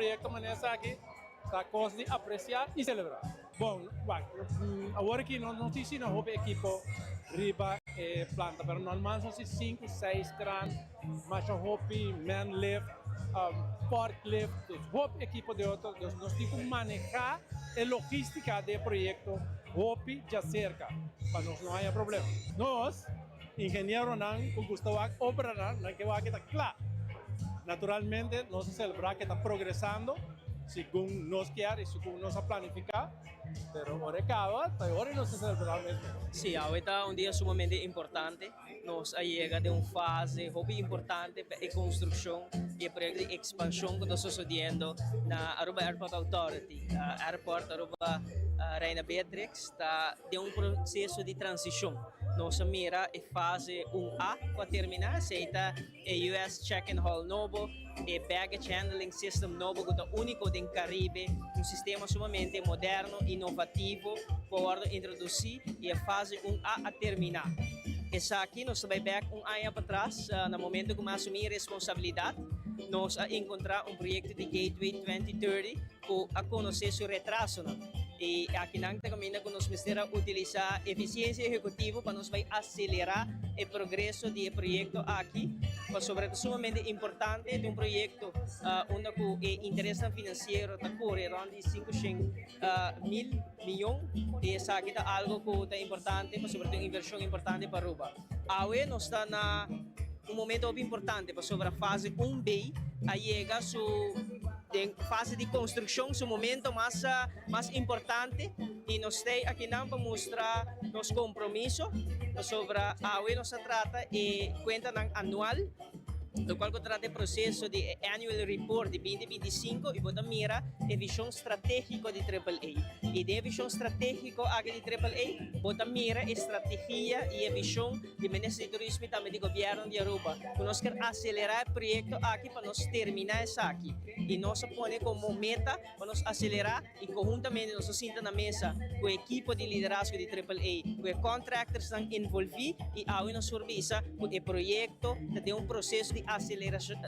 proyecto maneja aquí, está cosa de apreciar y celebrar. Bom, agora que não tem sim um equipo riba planta, pero normalmente são 5, 6 crans, mas um man lift, forklift, o equipo de outro, nós temos que manejar a logística do projeto, já cerca, para nós não haja problema. Nós, engenheiro não, com Gustavo obra não, que vai estar claro. Naturalmente, nós celebrar que está progressando, según nos quiere y según nos ha planificado, pero ahora no se celebra mesmo. Sí, ahorita es un día sumamente importante. Nos llega de una fase muy importante de construcción y proyecto de expansión que está sucediendo en la Aruba Airport Authority. Airport Aruba Reina Beatrix está de un proceso de transición. Nos mira en fase 1A para terminar, se está el US Check-in Hall novo, el Baggage Handling System novo, que es único en Caribe, un sistema sumamente moderno, inovativo, para introduzir e a fase 1A a terminar. Essa aqui nós vai back ano para trás, no momento que nós assumir responsabilidade, nós a encontrar projeto de Gateway 2030 para conhecer seu retraso. E aqui não também que nós precisamos utilizar eficiência executiva para nós vai acelerar o progresso do projeto aqui, mas sobretudo sumamente importante de projeto onde o interesse financeiro está correndo de 500 mil milhões e essa aqui é algo que é importante, mas sobretudo inversão importante para Aruba. Agora nós está na momento muito importante sobre a fase 1B, a chega a fase de construção, o momento mais importante, e nós temos aqui para mostrar nosso compromisso sobre a nós trata e conta anual, do qual trata o processo de Annual Report de 2025 e bota mira a visão estratégica de AAA. E de visão estratégica aqui de AAA, bota mira a estratégia e a visão de Ministério de Turismo e também do governo de Aruba. Nós queremos acelerar o projeto aqui para nós terminar isso aqui. E nós põe como meta para nós acelerar e conjuntamente nós senta na mesa com a equipe de liderazgo de AAA, com os contractors envolvidos e ao nós serviço com o projeto de processo de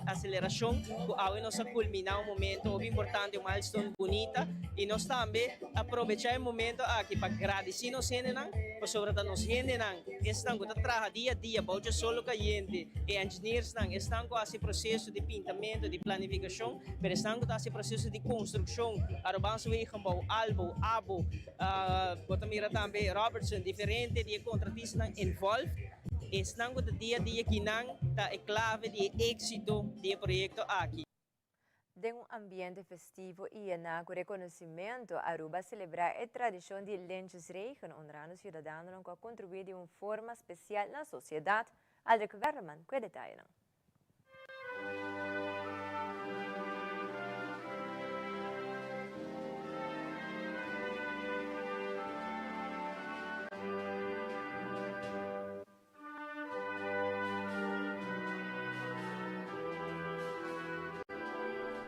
aceleração que ao nós culminar momento muito importante, uma milestone bonita e nós também aproveitar o momento aqui para agradecer nos generam, para sobretudo nos generam, estão que trabalham dia a dia, para solo com a gente, e engenheiros estão com esse processo de pintamento, de planificação, mas estão com esse processo de construção, Arubanso Wegenbouw, Albo, Abo, Botamira também, Robertson, diferente de contratistas envolvidos, estão com o dia a dia que não é clave de êxito do projeto aqui. De um ambiente festivo e com reconhecimento, Aruba celebra a tradição de Lentjesregen, honrando os cidadãos que contribuem de uma forma especial na sociedade. Aldrich Werman, com detalhes.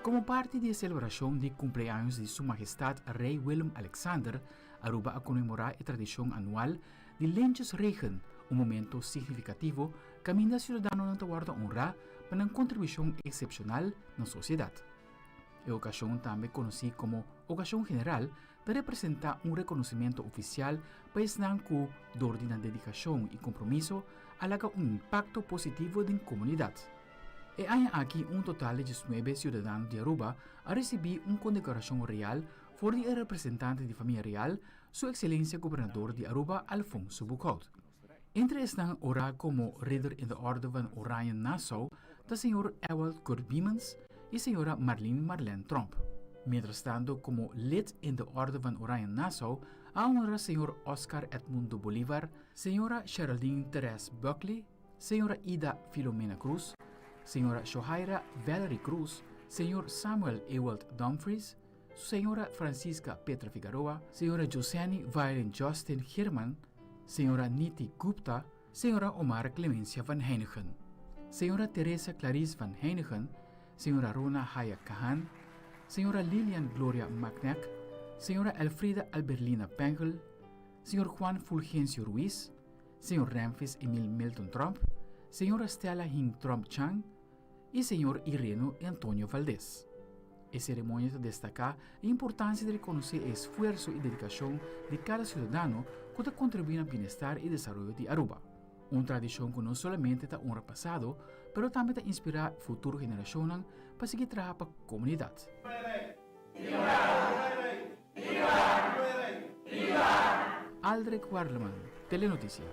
Como parte da celebração de cumpleaños de Sua Majestade Rei Willem Alexander, Aruba a comemorar a tradição anual de Lentjesregen, momento significativo que a cidadão não guarda honrar para uma contribuição excepcional na sociedade. A ocasião também conhecida como Ocasião General, de representar reconhecimento oficial para estar com dor de dedicação e compromisso, alaga impacto positivo na comunidade. E há aqui total de 19 cidadãos de Aruba a receber condecoração real por o representante de família real, Sua Excelência Governador de Aruba, Alfonso Buckout. Entre estão ora como Ridder in the Order van Oranje Nassau, da Sr. Ewald Kurt Biemans e Sra. Marlene Tromp. Mientras tanto, como lid in the Order van Oranje Nassau, há Sr. Oscar Edmundo Bolívar, Sra. Geraldine Therese Buckley, Sra. Ida Filomena Cruz, Sra. Shohaira Valerie Cruz, Sr. Samuel Ewald Dumfries, Sra. Francisca Petra Figueroa, Sra. Josani Violin Justin Herman, Sra. Niti Gupta, Sra. Omar Clemencia van Heinigen, Sra. Teresa Clarice van Heinigen, Sra. Rona Haya Kahan, Sra. Lilian Gloria Macnac, Sra. Elfrida Alberlina Pengel, Sr. Juan Fulgencio Ruiz, Sr. Ramfis Emil Milton Trump, Sra. Stella Hing Trump Chang e Sr. Ireno Antonio Valdez. A ceremonia destaca a importância de reconhecer o esforço e dedicação de cada cidadão que contribui ao bem-estar e desenvolvimento de Aruba. Uma tradição que não somente honra o passado, mas também inspira futuras gerações para seguir trabalhando para a comunidade. Aldrich Warleman, Telenotícia.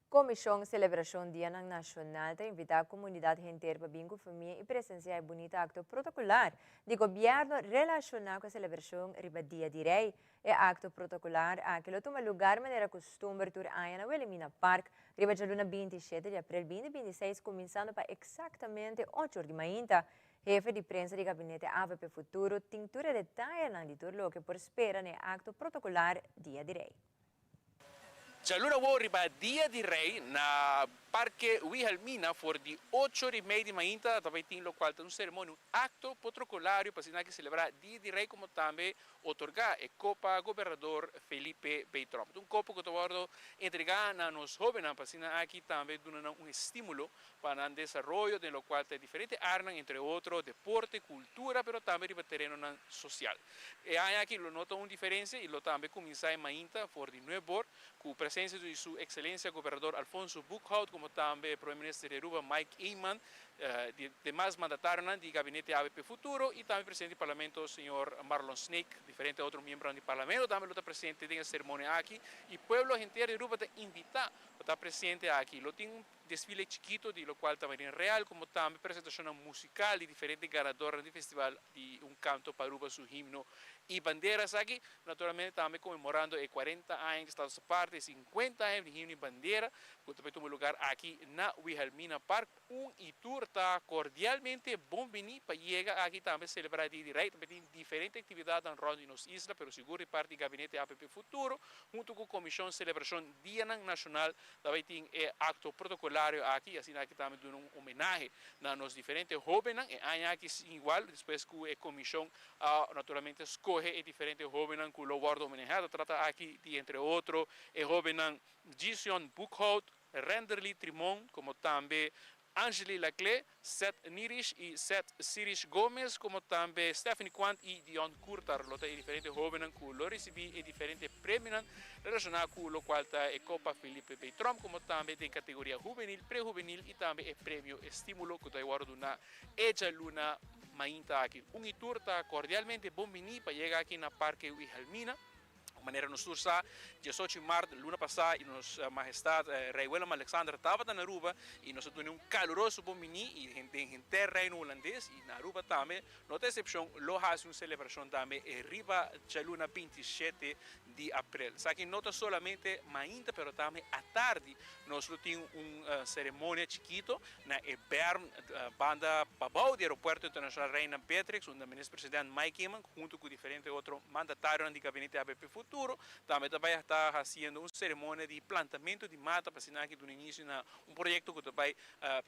Comissão Celebração Dia Nacional te invita a comunidade inteira para bingo família e presenciar bonita acto protocolar de governo relacionado com a celebração riba Dia de Rei. E acto protocolar aquilo toma lugar maneira costume tur aia na Wilhelmina Park riba de luna 27 de abril 2026 começando para exatamente 8 de manhã. Jefe de prensa de gabinete AVP Futuro tintura detalhe na liturlo que por espera no acto protocolar Dia de Rei. Jalura riba Dia de Rei na Parque Wilhelmina for di 8h30 di manhã, também tem local um cerimônia, acto protocolario para que celebrar Dia de Rei como também otorgar a Copa Governador Felipe Beltrán. Copa que eu entregar a nos jovens para aqui também dando estímulo para o desenvolvimento de lo qual tem diferentes áreas, entre outros deporte, cultura, pero também riba terreno social. E aqui lo nota uma diferença e lo também começa em manhã for di nuevo com a presença de sua excelência governador Alfonso Buchhout, como também o primeiro-ministro de Aruba Mike Eyman, demais mandatários do gabinete AVP Futuro e também o presidente do parlamento, o senhor Marlon Snake, diferentes outros membros do parlamento, também está presente na cerimônia aqui e o povo inteiro de Aruba está invitado a estar presente aqui. Lo tem desfile chiquito, de lo qual também é real, como também apresentação musical de diferentes ganadores do festival de canto para Aruba, su himno e bandeiras aqui, naturalmente também comemorando 40 anos de Estados Unidos, 50 anos de himno e bandeira, que também toma lugar aqui na Wilhelmina Park. E tour está cordialmente bem-vindo para chegar aqui também celebrar o Dia de Rei. Também tem diferentes atividades em roda nos islas, pero seguro parte do gabinete APP Futuro, junto com a Comissão de Celebração Dia Nacional, também tem acto protocolario aqui, assim aqui também dando homenagem nos diferentes jovens, e aqui igual, depois que a comissão naturalmente escolhe diferentes jovens que o guarda homenageado, trata aqui de, entre outros, o jovem Gideon Buchhout, Renderly Trimon, como também Angeli Laclé, Seth Nirish e Seth Sirish Gomes, como também Stephanie Quant e Dion Curtar, e diferentes jovens que lo recebi e diferentes prêmios relacionados com o qual está a Copa Felipe Beltrán, como também tem categoria juvenil, pré-juvenil e também o prêmio estímulo que está guardado na Eja Luna Mainta aqui. Tour está cordialmente bem-vindo para chegar aqui na Parque Wilhelmina. De maneira nos sursa, 18 de março, luna passada, e nos majestade Rei Willem Alexander estava na Aruba e nós temos caloroso bom-vindo e gente reino holandês e na Aruba também, não tem exceção, lo faz uma celebração também riba da luna 27 de abril. Aqui não somente manhã, mas também à tarde nós temos uma cerimônia chiquito na Bern banda Babau do Aeroporto Internacional Reina Beatrix, onde o ministro-presidente Mike Eyman, junto com diferentes outros mandatários do gabinete ABP Futuro, também vai estar fazendo uma cerimônia de plantamento de mata para assinar aqui do início um projeto que vai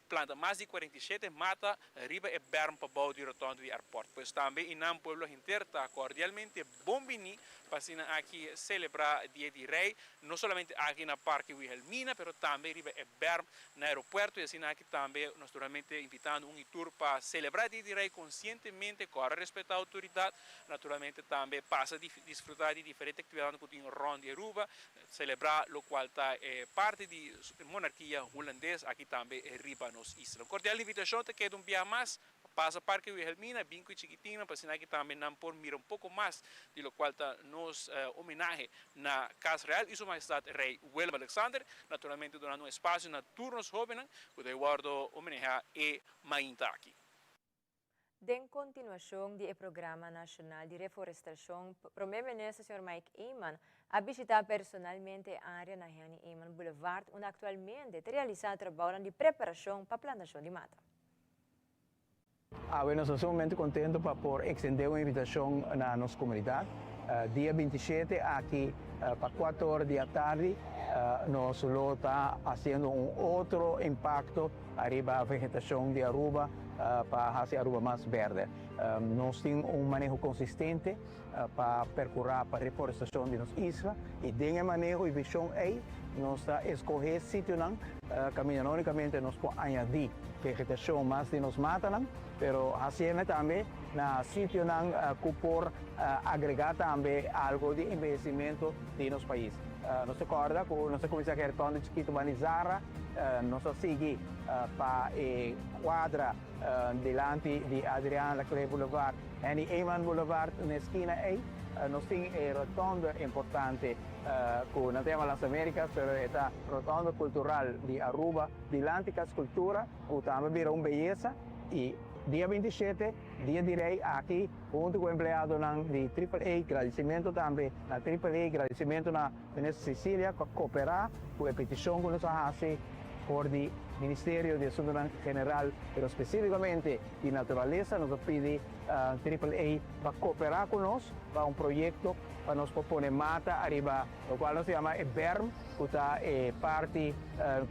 plantar mais de 47 mata riba e Bern Babau do Rotondo do aeroporto. Pois também o povo inteiro está cordialmente bem-vindo para assinar aqui celebrar Dia de Rei, não somente aqui na Parque Wilhelmina, mas também riba e Bern no aeroporto e assinar aqui também naturalmente invitando tour para celebrar Dia de Rei conscientemente, com respeito à autoridade, naturalmente também passa a desfrutar de diferentes atividades que tem ronda de Aruba, celebrar o qual está parte da monarquia holandesa, aqui também riba nos islas. Cordial invitação, te queda dia mais, passa Parque Wilhelmina, bem chiquitinho, para assinar aqui também não por mirar pouco mais de lo qual está nos homenagem na Casa Real e Sua Majestade Rei Willem Alexander, naturalmente durante espaço na turnos jovens, que eu guardo homenagem e mainta aqui. En continuação do Programa Nacional de Reflorestação, o primeiro-ministro, Sr. Mike Eyman, a visitar personalmente a área na Henry Eyman Boulevard, onde atualmente realiza trabalho de preparação para a plantação de mata. Bueno, estamos muito contentes para poder extender uma invitação na nossa comunidade. Dia 27, aqui, para 4 horas da tarde, nos lo está haciendo un otro impacto arriba a vegetación de Aruba para hacer Aruba más verde. Nos tiene un manejo consistente para percurar para reforestación de las islas y de ese manejo y visión ahí nos escoger sitio caminando únicamente nos puede añadir vegetación más de nos matan, pero haciendo también na sitio que por agregar también algo de investimento de los países. Nos recorda que nossa comissária retorna de Chiquito Banizara, nos sigue para quadra delante de Adriana Leclerc Boulevard e Eman Boulevard na esquina aí. Nós temos rotonda importante que não temos nas Américas, mas é a rotonda cultural de Aruba, delante da escultura, que também virou uma beleza. E dia 27, dia de rei, aqui, junto com o empregado de AAA, agradecimento também na AAA, agradecimento na Ministra Cecília, que cooperar com a petição que nós fazemos por o Ministério de Assuntos General, mas especificamente de Natureza, nos pede AAA para cooperar conosco para um projeto para nos propor mata arriba, o qual se chama BERM, que está parte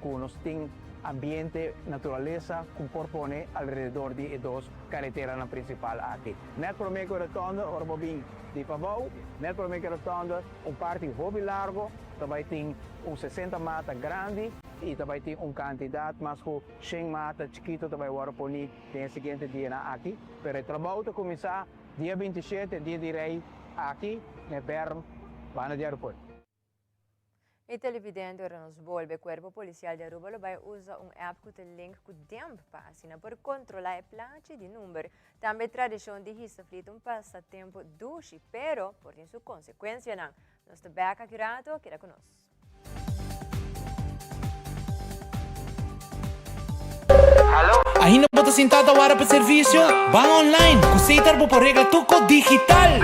que nós temos ambiente, natureza, que propone alrededor de dos carreteras principais aqui. Net por meio rotonda, Orbobin de Pavão, net por meio rotonda, parte hobby largo, também tem 60 mata grande e também tem quantidade, mas com 100 mata chiquito também vai pôr tem o seguinte dia aqui. Pero o trabalho começar dia 27, dia de rei, aqui, na Berm, lá no aeroporto. E televidente ora nos volve, o Cuerpo Policial de Aruba vai usar app que tem link com tempo para por controlar a placa de número. Também tradição de hista frito passatempo duche, pero por sua consequência não. Nós te beca curato, queda conosco. Ainda bota sentado agora para serviço? Van online, conceita por regla tuco digital.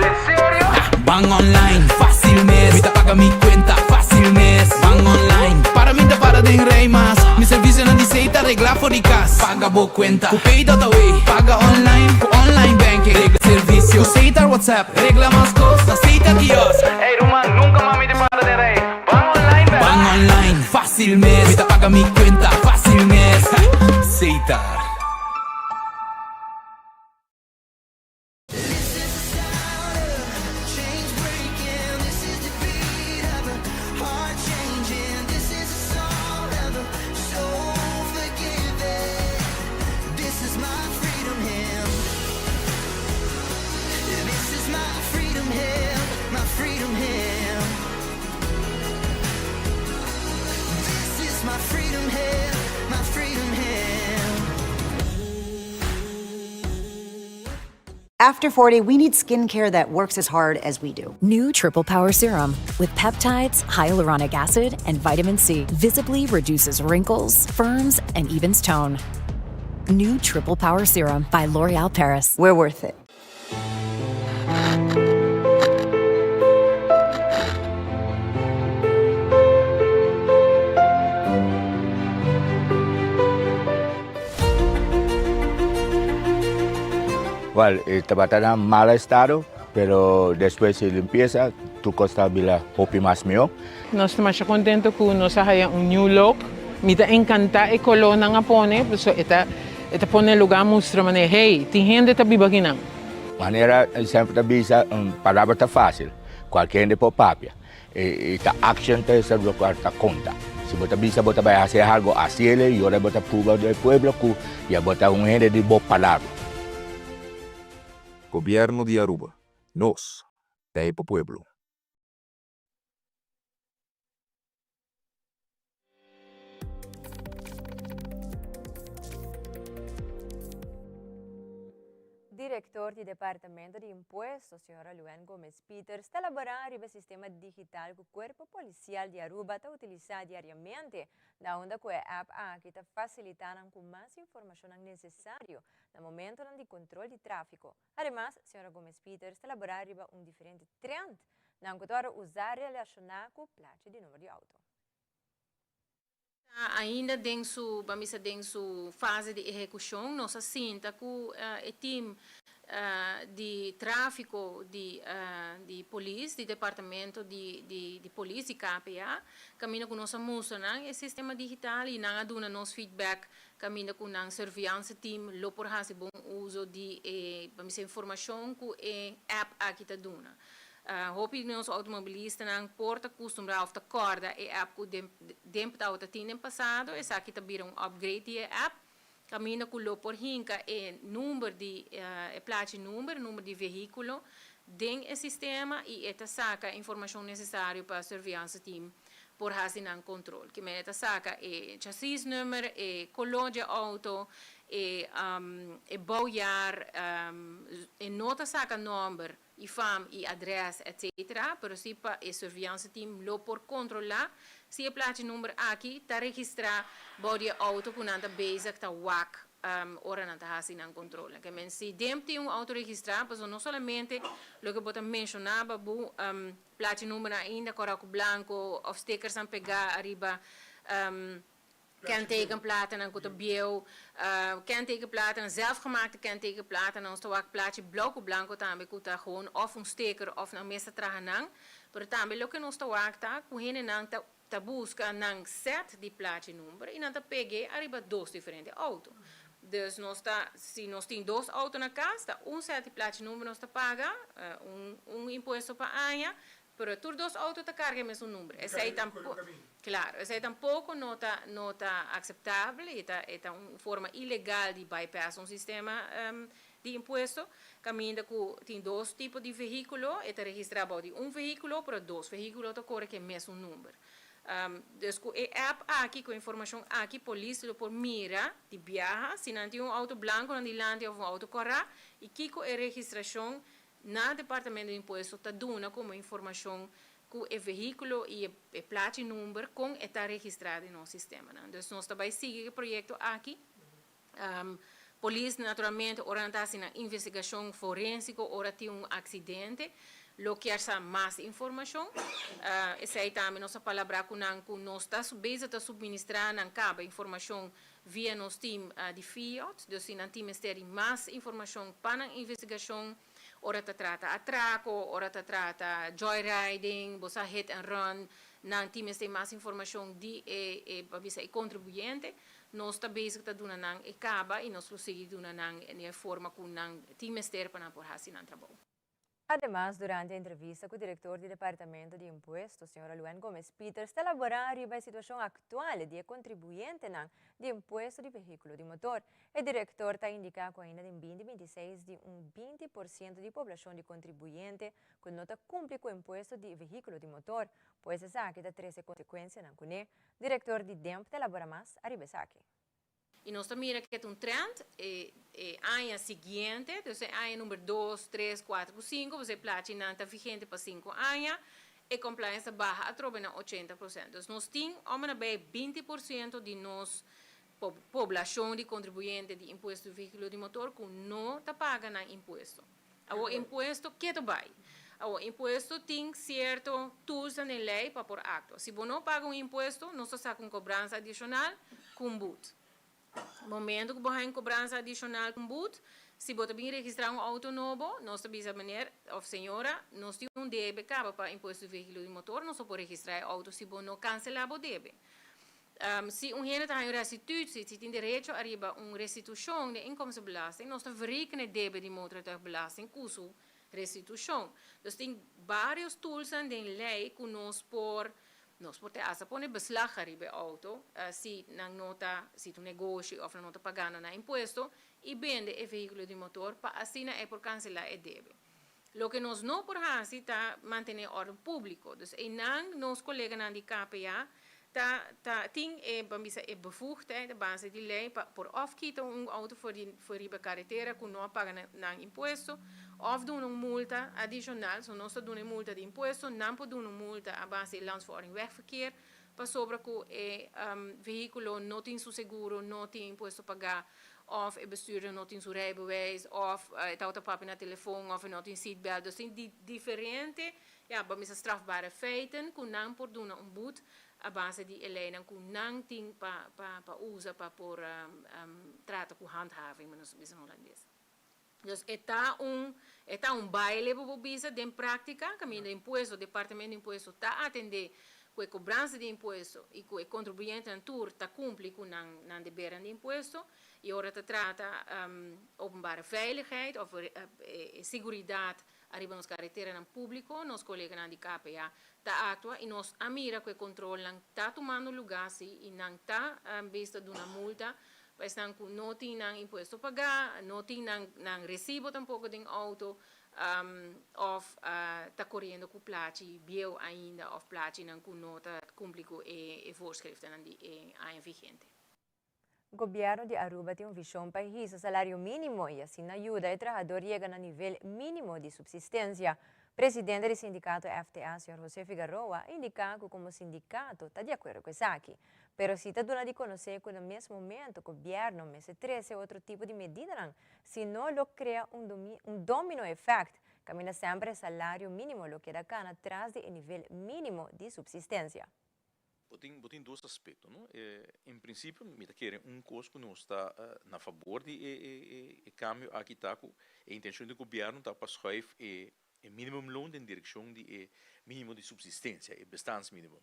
Van online, fácil mes. Vita paga mi cuenta, fácil mes. Van online, para mim da para de rei mas. Mi serviço não diceita regla for de cas. Paga bo cuenta, ku pay dot away. Paga online, ku online banking. Regla serviço, conceita WhatsApp. Regla mais costa, aceita kiosco. Hey Roman, nunca mami de para de rei. Van online, van online, fácil mes. Vita paga mi cuenta, fácil mes. Aceita. After 40, we need skincare that works as hard as we do. New Triple Power Serum with peptides, hyaluronic acid, and vitamin C visibly reduces wrinkles, firms, and evens tone. New Triple Power Serum by L'Oréal Paris. We're worth it. Well, estaba en mal estado, pero después de limpieza, tu costa bila hopi más mío. Nós estamos contentos que nós haya new look. Me encanta a colona nga pone, so ita pone lugar mostra mané, hey, tem gente tá biba aqui não. Maneira sempre bisa palavra tá fácil. Qualquer gente por papia. E ta action tá essa do quarta conta. Se bota bisa bota vai fazer algo assim ele e ora bota puba do pueblo ku e bota gente de boa palavra. Gobierno de Aruba. Nos, Taipo Pueblo. Diretor do Departamento de Impostos, Sra. Luen Gomes Peters, está elaborando o sistema digital que o Corpo Policial de Aruba está utilizando diariamente, da onde a app aqui está facilitando com mais informação necessária no momento de controle de tráfego. Además, Sra. Gomes Peters está elaborando diferente trend na que usar relacionado com placa de número de auto. Ainda dentro da fase de execução, nós sinta que o time di traffico di police, di departamento di police, di KPA, cammina con nostra moça e sistema digital e nang aduna nos feedback, cammina con nang surveillance team, lo por hasi bom uso di informação com app aqui tá duna. Hopi nos automobilista nang porta costumar of ta corda e app ku demp ta auto tin passado e sa kita bira upgrade di app cammina con lo por hinka e numero di placi numero di veicolo den e sistema e eta saca informação necessária para surveillance team por hasi nang control que me eta saca e chassis numero e color de auto e bouwjaar e nota saca number e fam e adres etc. pero si pa e surveillance team lo por controlar si e plaatje nummer aqui ta registra body auto kun anta bezig ta wak ora nanta hasi nan controle que men si dempti auto registrar pues no solamente lo que bota mencionaba bu plaatje nummer ainda coraco blanco of stickers aan pegar arriba kentekenplaten en kotobiel, kentekenplaten, zelfgemaakte kentekenplaten en ons te wak plaatje blauw blanco tambe kuta gewoon of een sticker of een meeste trahanang. Maar tambe lo que nos te wak ta kuhene nang ta busca nang set die plaatje nummer en dan ta pegue arriba dos diferente auto. Dus nós tá, se nós tem dois autos na casa, set die plaatje nummer nós ta paga, imposto para anha. Pero tur dos autos te cargan mesmo número. Esse aí claro, esse aí tampouco não tá aceitável, é uma forma ilegal de bypass um sistema de imposto. Caminha com tem dois tipos de veículo, é registrado de veículo, pero dois veículos te correm mesmo número. Dus com a app aqui, com a informação aqui, polícia por mira de viaja, se não tem auto branco, não tem ou auto corra, e aqui com a registração na departamento de imposto está dando como informação que o veículo e o plaatje número com está registrado no sistema. Então, nós também seguimos o projeto aqui. Polícia, naturalmente, orienta-se na investigação forensica, ora tem acidente, lo que há mais informação. Essa aí também nossa palavra com nós está subministrar na caba informação via nosso time de Fiat, então, nós temos ter mais informação para a investigação. Ora te trata atraco, ora te trata joyriding, bosa hit and run, nan times tem mais informação de e contribuinte, nós está bezig te doen nang e caba e nós prosseguir doen nang de forma com nang times ter para por hasi nan trabalho. Además, durante a entrevista com o diretor do Departamento de Impostos, Sra. Luen Gomes Peters, elaborar a situação atual de contribuinte de imposto de veículo de motor. O diretor está indicando que ainda em 2026 de 20% de população de contribuinte que não cumpre com o imposto de veículo de motor, pois essa aqui dá 13 consequências na CUNE. Diretor de DEMP elabora mais, arriba aqui. E nós também mira que é trend, ano seguinte, então ano número 2, 3, 4, 5, você platina está vigente para 5 anos, e compliance barra a trobe na 80%. Então nós temos, bem 20% de nossa população de contribuinte de imposto de veículo de motor que não está pagando imposto. O imposto que é vai. O imposto tem certo tools na lei para por acto. Se você não paga imposto, nós saca cobrança adicional com boot. No momento que você tem cobrança adicional com boot, se você também registrar auto novo, nós também sabemos, senhora, nós temos débito para imposto de veículo de motor, nós só podemos registrar auto se você não cancelar o débito. Se gente tem restituição, se tem direito a restituição de inkomstenbelasting, nós verrekenen débito de motortuigbelasting custo restituição. Então, tem vários tools na lei que nós podemos pôr beslag arriba auto, se tu negócio ou não está pagando na imposto, e vende o veículo de motor, para assim é por cancelar o débito. Lo que nós não podemos fazer é manter ordem público. Então, nós colegas de KPA tem a bevoegdheid, de basis de lei, por afquitar auto voor de carretera que não paga na imposto, of doen een multa adicional, so nós doen een multa de imposto, não podemos doen een multa a base de landsverordening wegverkeer, para sobre que o veículo não tem seu seguro, não tem imposto a pagar, of o bestuurder não tem seu rijbewijs, of het autopapi na telefoon, of não tem seatbelt. Dus zijn diferente, strafbare feiten, que não por doen een boete, a base de elijnen que não tem para usar para por trata com handhaving, mas não é isso. Dus está um baile para o bisa de prática, caminho de imposto, o departamento de imposto está a atender com a cobrança de imposto e com o contribuinte na tour está cumprir com o dever de imposto e agora está trata openbare veiligheid of seguridade arriba nos carreteras no público, nos colegas de KPA está atua e nos amira com o controle não está tomando lugar e não está vista de uma multa. Estão com não tem imposto a pagar, não tem recibo tampouco de auto, ou está correndo com plate, biel ainda, ou plate não com nota cumprir com a voorschriften em vigente. O governo de Aruba tem uma visão para o salário mínimo e assim ajuda o trabalhador a chegar no nível mínimo de subsistência. Presidente do sindicato FTA, Sr. José Figueroa, indica que como sindicato está de acordo com isso aqui. Pero se está dando a conhecer que no mesmo momento o governo me treze outro tipo de medida, se não lo cria domino effect, camina sempre o salário mínimo, lo que dá cana atrás do nível mínimo de subsistência. Tem dois aspectos, não? Em princípio, me querem custo que não está na favor de câmbio aqui está com a intenção do governo está para escrever o mínimo loan em direção de mínimo de subsistência, o bastante mínimo.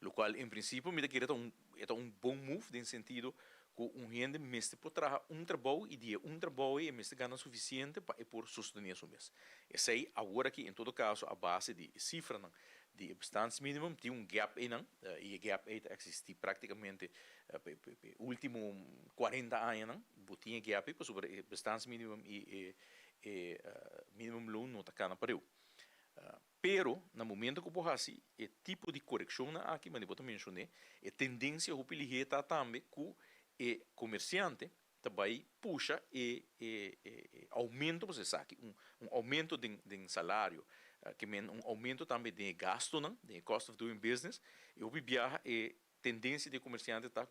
Lo qual, em princípio, me querer é bom move no sentido que gente mestre por trabalhar trabalho e dia trabalho e mestre ganha suficiente para por sustentar isso mesmo. Esse aí agora que em todo caso a base de cifra de bastante mínimo tem gap aí e o gap aí existe praticamente último 40 anos tinha gap aí sobre bastante mínimo e minimum loan não está cana para eu. Pero, no momento que eu faço o tipo de correção aqui, mas eu mencionei, a tendência que está também que o comerciante também puxa aumento, você sabe, aumento de salário, que aumento também de gasto, de cost of doing business, eu viaja a tendência de comerciante está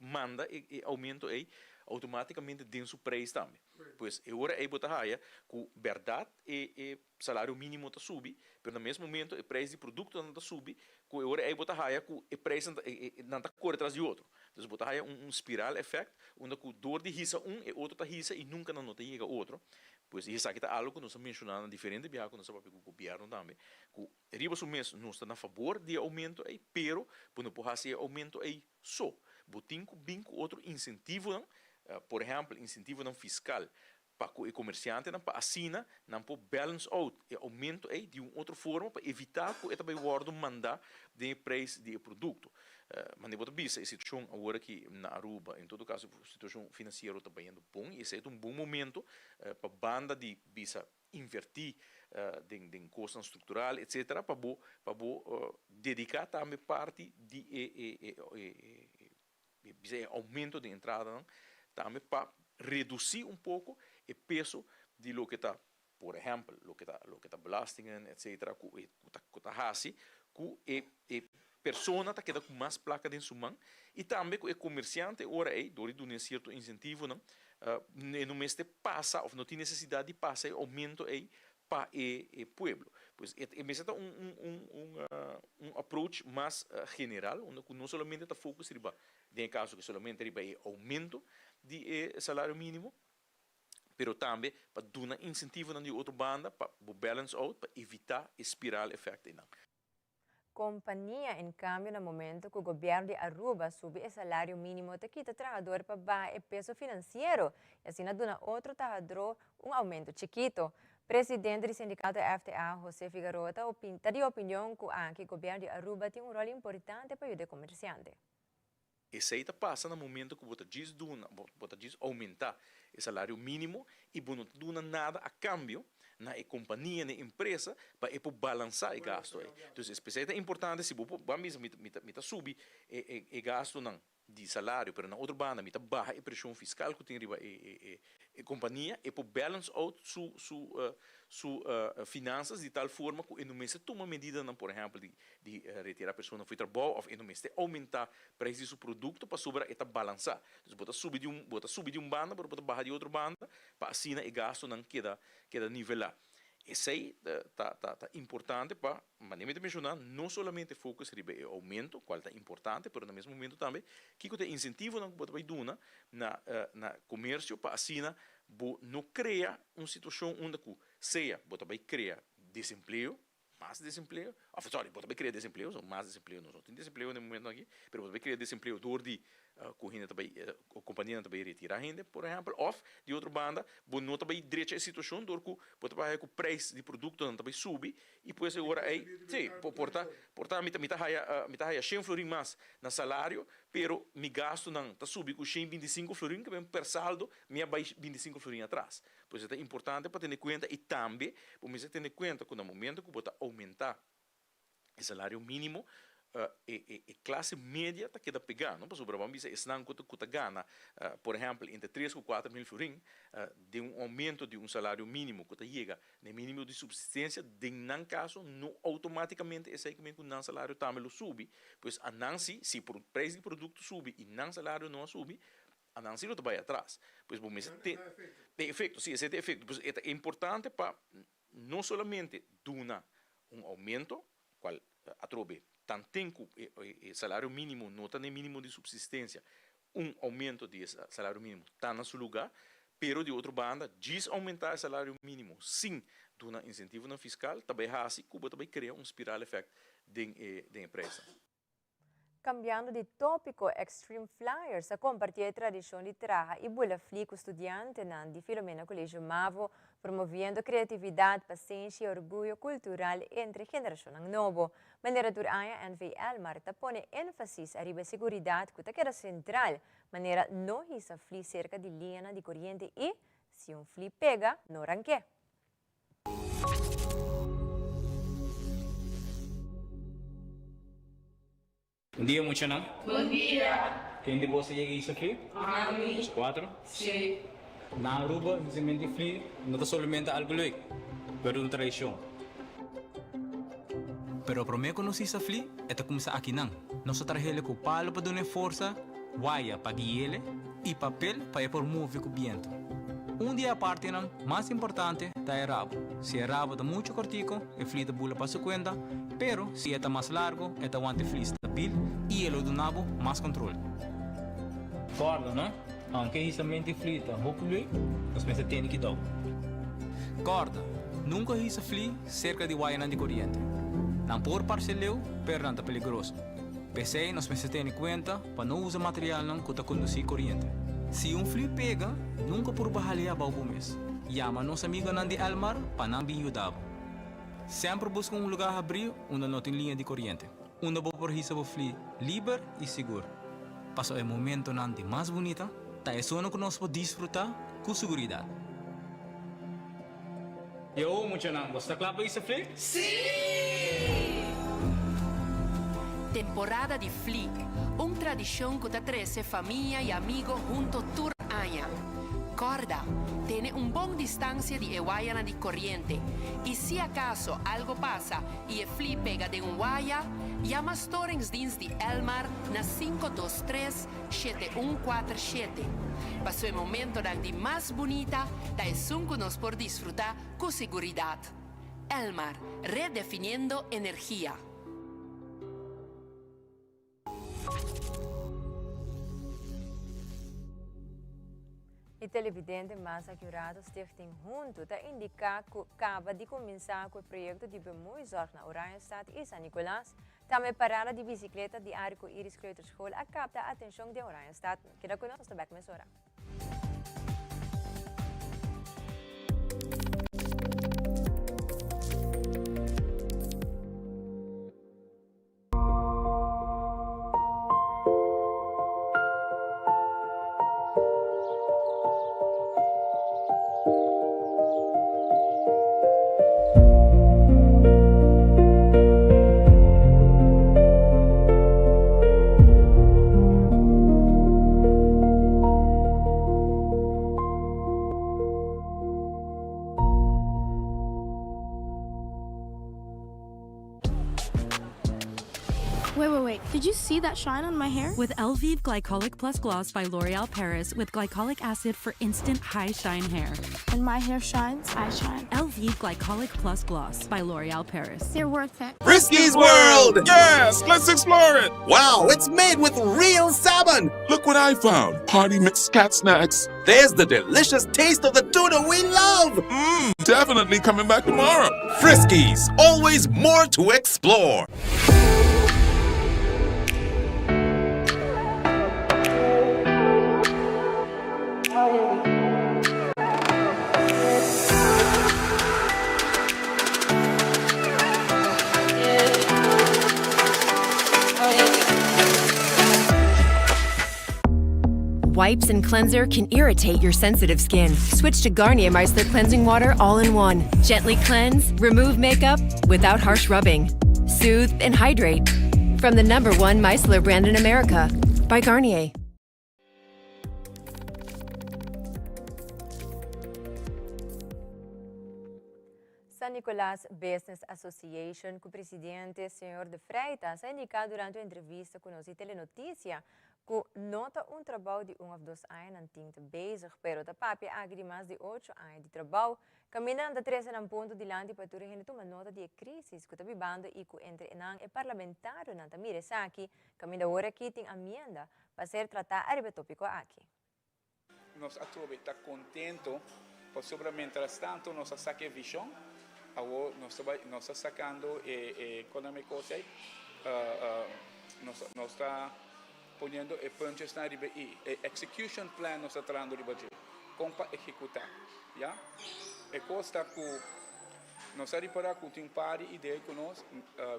manda e aumento aí automaticamente dentro do preço também. Pois agora é botar aí que verdade e salário mínimo está subir, mas no mesmo momento o preço de produto não está subir, que agora é botar aí que o preço não está correndo atrás de outro. Então botar aí espiral effect, onde o dor de risa e outro está risa e nunca não chega outro. Pois isso aqui está algo que nós mencionando diferente de que nós sabemos que o governo também, que riba o mês não está a favor de aumento aí, pero quando por fazer aumento aí só botinco binco outro incentivo, por exemplo, incentivo fiscal para o comerciante não para assina, não para balance out, e aumento aí de outra forma para evitar que também o ordem mandar de preço de produto. Mas depois bisa a situação agora aqui na Aruba, em todo caso a situação financeira também é bom e esse é bom momento para a banda de bisa invertir em custo estrutural, etc, para dedicar também parte de aumento de entrada também para reduzir pouco o peso de lo que está, por exemplo, lo que está belastingen, etc, que está assim, que persona está queda com mais placa dentro da mão e também o comerciante agora aí dori de um certo incentivo não mês de passa ou não tem necessidade de passar aumento aí para o pueblo. Pois é mesmo approach mais general onde não somente está foco riba em caso que somente riba aumento de salário mínimo, pero também para dar incentivo na outra banda para balance out para evitar espiral effect não. Companhia, em câmbio, no momento que o governo de Aruba sube o salário mínimo, te quita trabalhador para baixar o peso financeiro e assim dá outro trabalhador aumento chiquito. Presidente do sindicato FTA, José Figueroa, está de opinião que o governo de Aruba tem rol importante para ajudar o comerciante. Esse aí passa no momento que você diz aumentar o salário mínimo e você não dá nada a câmbio na companhia, na empresa, para balançar o gasto. Então, isso é importante se você subir o gasto de salário, mas na outra banda, você baixa a pressão fiscal que tem a companhia e para balance out suas finanças de tal forma que não se toma medida, por exemplo, de retirar a pessoa do trabalho ou não se aumentar o preço do seu produto para sobrar e balançar. Então, você subir de banda, você baixar de outra banda, para assim o gasto não queda nivelar. Isso aí está importante para, maneiramente mencionar, não somente foco sobre o aumento, qual está importante, mas no mesmo momento também, que tem incentivo na comércio para assim não cria uma situação onde seja, você vai criar desemprego, mais desemprego, sorry, você vai criar desemprego, ou mais desemprego, não tem desemprego no momento aqui, mas você vai criar desemprego dor de a companhia também retirar a renda, por exemplo, ou de outra banda, você não também direito a situação dor que você vai com o preço de produto também subir e depois agora aí, sim, portar me tá 100 florin mais na salário, pero me gasto não tá subir com 125 florin que vem per saldo, me vai 25 florin atrás. Pois é importante para ter em conta e também, você ter em conta que no momento que você aumentar o salário mínimo classe média está queda pegando, para sobrevivência, esse não custa gana, por exemplo, entre 3 e 4 mil florin, de aumento de salário mínimo que chega no mínimo de subsistência, de não caso, não automaticamente esse que o salário também lo sube, pois a Nancy, se o preço de produto sube e não salário não sube, a Nancy não vai atrás, pois bom, tem efeito, sim, esse tem efeito, pois é importante para não somente dar aumento, qual atrobe tanto tempo o salário mínimo não está no mínimo de subsistência, aumento de salário mínimo está no seu lugar, pero de outra banda, aumentar o salário mínimo sem dar incentivo na fiscal, também assim, Cuba também cria espiral effect de empresa. Cambiando de tópico, Extreme Flyers a compartir a tradição de traja e bula flico estudante de Filomena Colégio Mavo, promovendo criatividade, paciência e orgulho cultural entre gerações novo. Maneira durante NV Elmar pone ênfase a segurança que era central, maneira não hisa fli cerca de linha de corrente e, se fli pega, não ranque. Bom dia, Muchanan. Bom dia. Quem de vocês chega isso aqui? Os 4? Sim. Na Aruba, simplesmente fli, não somente algo leuk, pero uma tradição. Pero para mim, quando se fli, é começar aqui não. Nós trabalhamos com palo para dar força, wire para guiar e papel para ir por mover com o vento. Dia a parte, mais importante, é o rabo. Se o rabo está muito cortico, o fli está bula para sua conta, pero se está mais largo, é o fli stabil e ele do nabo mais controle. Corda, não? Aunque somente fli está pouco lui, nós pensamos que tem que dar. Corda. Nunca hisa fli cerca de wire de corrente. Não por parceleu, pero não está peligroso. PC, nós pensamos ter em conta para não usar material que está conduzir corrente. Se fli pega, nunca por bahalea para o mês. Llama nossa amiga de Elmar para não me ajudar. Sempre busca lugar abrir onde não tem linha de corrente. Onde vou por hisa fli livre e seguro. Passo o momento de mais bonita, tá é só que nós podemos desfrutar com segurança. Yo, Muchanan, ¿vos está claro para ese fli? Sim! Temporada de Fli, uma tradição que traz família e amigos junto todo ano. Corda, tem bom distância de wire de corrente e se acaso algo passa e Fli pega de wire, llama Storings de Elmar na 523-7147. Passou o momento de mais bonita, da que nós por desfrutar com segurança. Elmar, redefinindo energia. E televidente mais accurado Stichting Junto está indicar que acaba de começar com o projeto de bemoeizorg na Oranjestad e San Nicolás. Também parada de bicicleta de Arco-Iris Kleuterschool a capta a atenção de Oranjestad. Queda conosco na Back Mesora. Wait. Did you see that shine on my hair? With Elvive Glycolic Plus Gloss by L'Oreal Paris with glycolic acid for instant high shine hair. When my hair shines, I shine. Elvive Glycolic Plus Gloss by L'Oreal Paris. They're worth it. Frisky's World! Yes, let's explore it! Wow, it's made with real salmon! Look what I found! Party mixed cat snacks. There's the delicious taste of the tuna we love! Definitely coming back tomorrow. Frisky's, always more to explore. Wipes and cleanser can irritate your sensitive skin. Switch to Garnier Micellar Cleansing Water all-in-one. Gently cleanse, remove makeup without harsh rubbing. Soothe and hydrate. From the #1 micellar brand in America, by Garnier. San Nicolás Business Association, com o presidente Sr. de Freitas, ha indicado durante uma entrevista com nós e Telenotícia que nota trabalho de 1 ou 2 anos não tem bezig, pero da papia há de mais de 8 anos de trabalho, caminhando 13 em ponto de lande para ter uma nota de crise que está vivendo e que entre nang e parlamentário não está mire aqui, caminha agora aqui tem amenda para ser tratado a tópico aqui. Nós está contento, por sobre mientras tanto nós saque visão, agora nós sacando econômico, nós está ponendo e punches na riba e execution plan nós está trazendo riba de como para executar, já? E costa que nós reparar que tem pari ideia que nós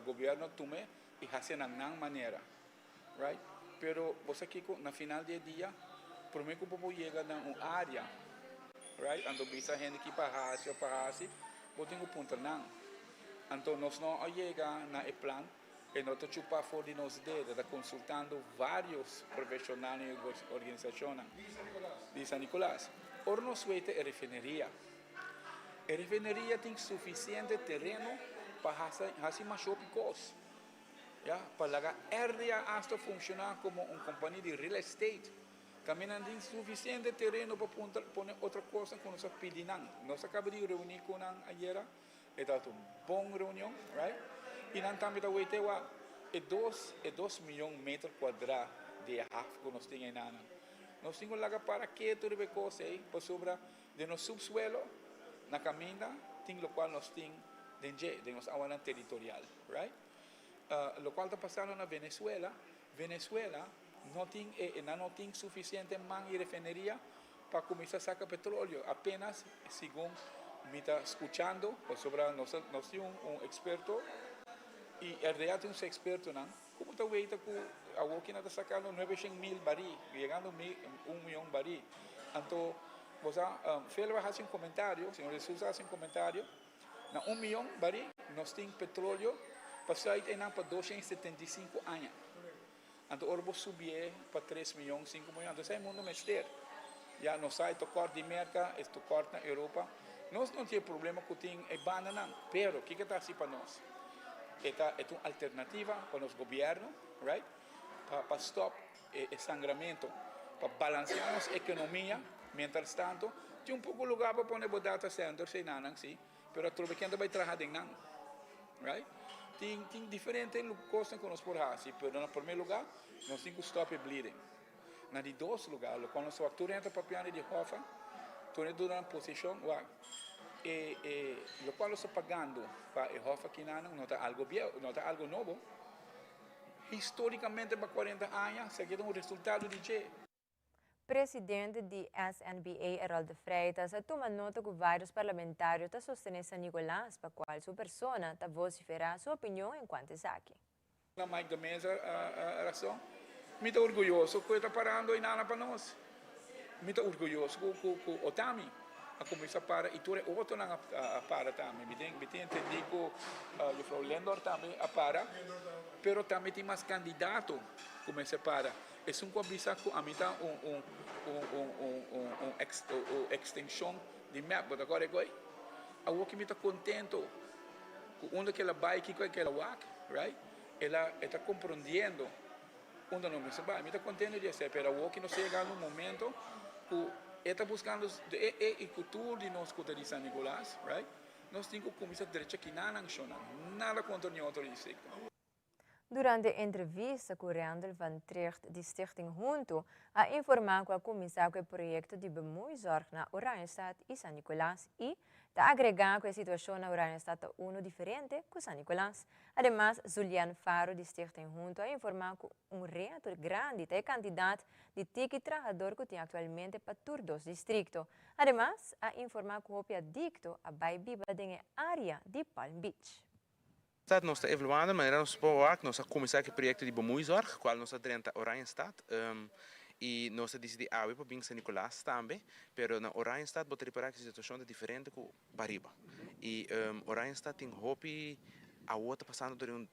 governo tome e fazer na maneira, right? Pero você aqui na final do dia, por mim que o povo chega na área, right? Ando bisa gente que para botem o ponto não. Então nós não chega na plan e nós chupa fora de nós dedos, está consultando vários profissionais e organizações de San Nicolás. Ora nós veite a refineria. A refineria tem suficiente terreno para fazer mais shopping para a área hasta funcionar como uma companhia de real estate. Caminhando tem suficiente terreno para poner outra coisa que nós pedimos. Nós acabamos de reunir com a ayer, e está uma boa reunião, right? E nós também estamos é 2 milhões de metros quadrados de half que nós temos aí. Nós temos lá para que tudo é coisa aí, para sobre de nosso subsuelo, na caminha, tem o qual nós temos de nossa área territorial, right? O qual está passando na Venezuela não tem suficiente man e refineria para começar a sacar petróleo. Apenas, segundo me está escuchando, sobre nós temos experto e a real tem experto, não? Como está vendo que a Wokin está sacando 900,000 barris, chegando a 1 milhão de barris. Então, você vai fazer comentário, senhor Jesus faz comentário, na 1 milhão de barris, nós temos petróleo para sair para 275 anos. Então, ora vou subir para 3 milhões, 5 milhões. Então, é mundo mestre. Já não sai, corte de América, corte na Europa. Nós não temos problema com a banana, pero o que está assim para nós? É uma alternativa para o nosso governo, right? Para stop o sangramento, para balancear nossa economia. Mientras tanto, tem pouco lugar para pôr o data center, sem nada, sim. Pero a troca que vai trabalhar em nada, right? Tem diferentes coisas que nós podemos fazer, mas no primeiro lugar, nós temos que stop bleeding. Na de 2 lugares, quando nós atuamos para piano de Hofa, atuamos na posição, o qual nós estamos pagando para a Hofa que não está algo novo. Historicamente, para 40 anos, se queda resultado de G. Presidente de SNBA, Heraldo Freitas, toma nota que vários parlamentários estão sustentando San Nicolás, para qual sua persona está vociferar sua opinião enquanto está aqui. Na Mike da mesa, a razão, me estou orgulhoso que está parando e nada para nós. Me estou orgulhoso com o Otami, a começar para, e tu é outro na para também. Me tem entendido que o Frau Lendor também a para, pero também tem mais candidato começa para. É um cobiça com a mitad extensão de map, mas agora é goi. A que me está contento com onde que ela vai, que ela walk, right? ela está compreendendo onde não me está contente de ser, pero o que não chega no momento que está buscando a cultura de nós de San Nicolás, right? Nós temos que começar direito aqui na nacional, nada contra nenhum outro distrito. Durante a entrevista com o Randall van Tricht de Stichting Junto, a informar com a comissão que o projeto de bemoeizorg na Oranjestad e San Nicolás e de agregar que a situação na Oranjestad é diferente com San Nicolás. Además, Julian Faro de Stichting Junto a informar que reto grande é a quantidade de trabalhador que tem atualmente para todos os distritos. Además, a informar que o adicto a baibiba na área de Palm Beach. Nós estamos evaluando de maneira nós podemos começar com o projeto de bemoeizorg, qual nós estamos em Oranjestad. E nós decidimos ir para Bing San Nicolás também, mas na Oranjestad vamos reparar que a situação é diferente com Bariba. E Oranjestad tem a outra passando por uma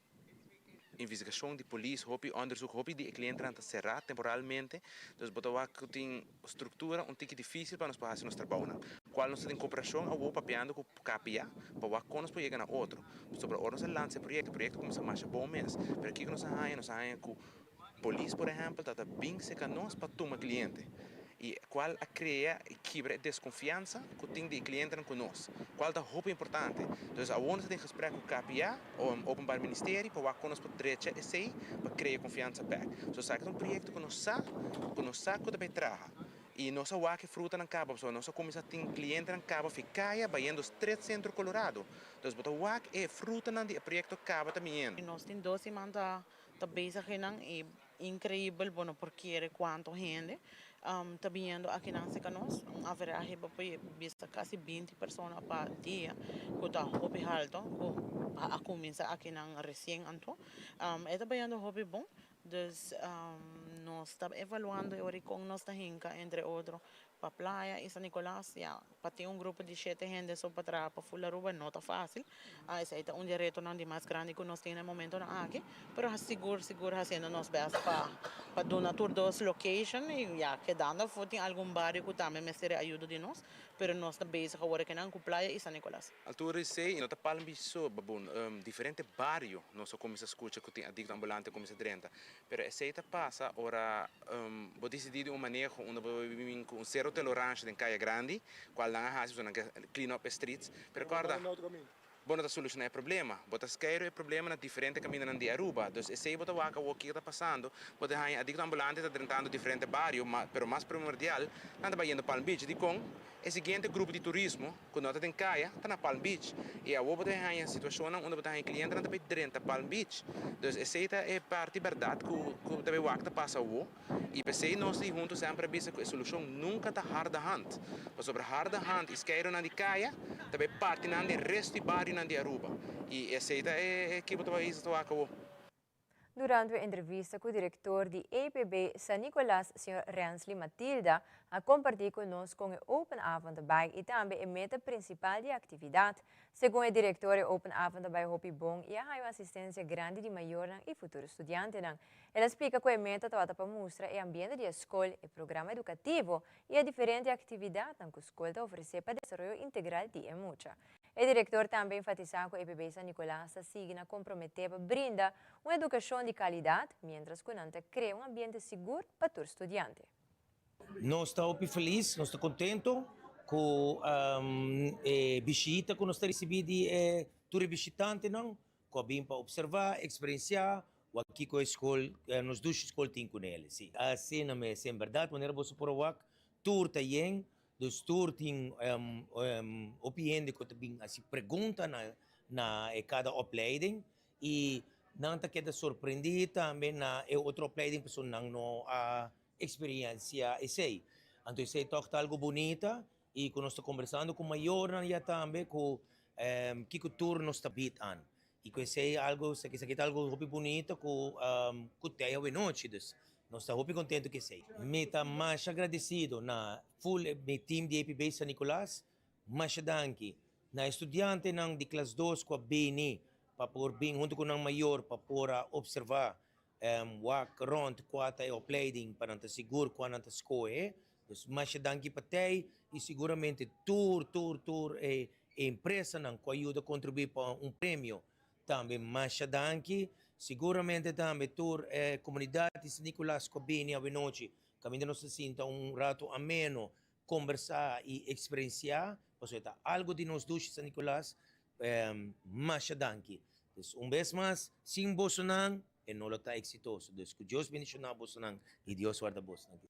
investigação de polícia, onderzoek, de cliente está cerrado temporalmente, então vamos ter uma estrutura um pouco difícil para nós fazer nosso trabalho. Qual nós temos cooperação, vamos papeando com o KPA, para que nós podemos chegar a outro. Sobre o nosso lance o projeto começa mais bom mês, mas aqui nós temos com polícia, por exemplo, está bem seca nós para tomar cliente. E qual a cria quebra desconfiança que tem de cliente conosco. Qual é muito importante. Então, a ONU tem que esperar com o KPA ou o Open Bar Ministério para que nós direito e sei para criar confiança back. Então, sabe que é um projeto que nós sabemos que também traga. E nossa que fruta na cabo, so nossa comissão tem cliente na cabo, fica baiando os 3 centros Colorado. Então, botar é fruta na projeto cabo também. Nós temos 12 mantas bezig e incrível, bueno, porque quanto gente está vindo aqui na Secanos, a verdade é que quase 20 pessoas por dia, que está hobby alto, a começar aqui na recém-anto, é também um hobby bom, então nós estamos avaliando agora com nossa hinca, entre outros, para a praia e San Nicolás, para ter um grupo de 7 gente só para trabalhar para Fularuba, não está fácil. Esse é um direito não de mais grande que nós temos no momento aqui, mas seguro fazendo nós best para donar todos location e quedando tem algum barrio que também me será ajuda de nós, mas nós estamos basic agora que não com praia e San Nicolás. Altura sei, nós Palm Beach so diferente barrio, nós começa a escutar que tem adicto ambulante começa a 30, mas esse passa ora vou decidir uma maneira onde vou com zero tolerância em Caia Grande, qual não há clean up streets, mas recorda Bona da solucionar o problema, botas queiro é problema na diferente caminho de Aruba, então esse bota waka o que está passando, bota há adicto ambulante está tentando diferente barrio, mas mais primordial, anda baiando Palm Beach, de com o seguinte grupo de turismo, que nós tem Caia, está na Palm Beach, e a bota há uma situação onde bota há cliente anda bem dentro Palm Beach, então esse é parte verdade que também o acta passa o, e pensei nós juntos sempre visa que a solução nunca está hard hand, mas sobre hard hand, esqueiro na de Caia, também parte na de resto barrio de Aruba. E essa é que o país está acabou. Durante a entrevista com o diretor de EPB San Nicolás, Sr. Rensli Matilda, a compartilhar conosco com o Open Avond Bike e também a meta principal de atividade. Segundo o diretor do Open Avond Bike Hopi Bong, há uma assistência grande de maior e futuro estudante. Ela explica que a meta está para mostrar o ambiente da escola e programa educativo e a diferente atividade que a escola oferece para o desenvolvimento integral de emucha. O diretor também enfatizou que a EPB San Nicolás sigue a comprometer para brindar uma educação de qualidade, mientras que não cria um ambiente seguro para todo estudante. Nós estamos felizes, nós estamos contentes com a visita que nós recebemos de todos os visitantes, que vêm para observar, experienciar, o que a escola, nos duas escolas têm com eles. Assim, é verdade, maneira você provar, tudo está bem. Dus tour tem opinião que também assim pergunta na cada opleiding e não tá queda surpreendido também na outra opleiding pessoa não a experiência esse. Então esse toque tá algo bonita e quando nós estamos conversando com o maior já também com que o tour nós está bitan e que esse algo se que tá algo muito bonito com teia de noite dus. Nós estamos muito contentes que sei. Me está mais agradecido na full me team de EPB San Nicolás, mais danke na estudante de classe 2 com a BNI para por bem junto com o maior para por observar walk around quatro opleiding para não seguro quando não escoe. Mais danke para tei e seguramente tour empresa não que ajuda a contribuir para prêmio também mais danke Seguramente também tur comunidade de San Nicolás Cobini a noite, caminho nos sinta rato ameno, conversar e experienciar, pois algo de nós dois San Nicolás, mas danke. Então, vez mais, sem Bolsonaro, e não está exitoso. Então, que Deus bendiga Bolsonaro e Deus guarda Bolsonaro.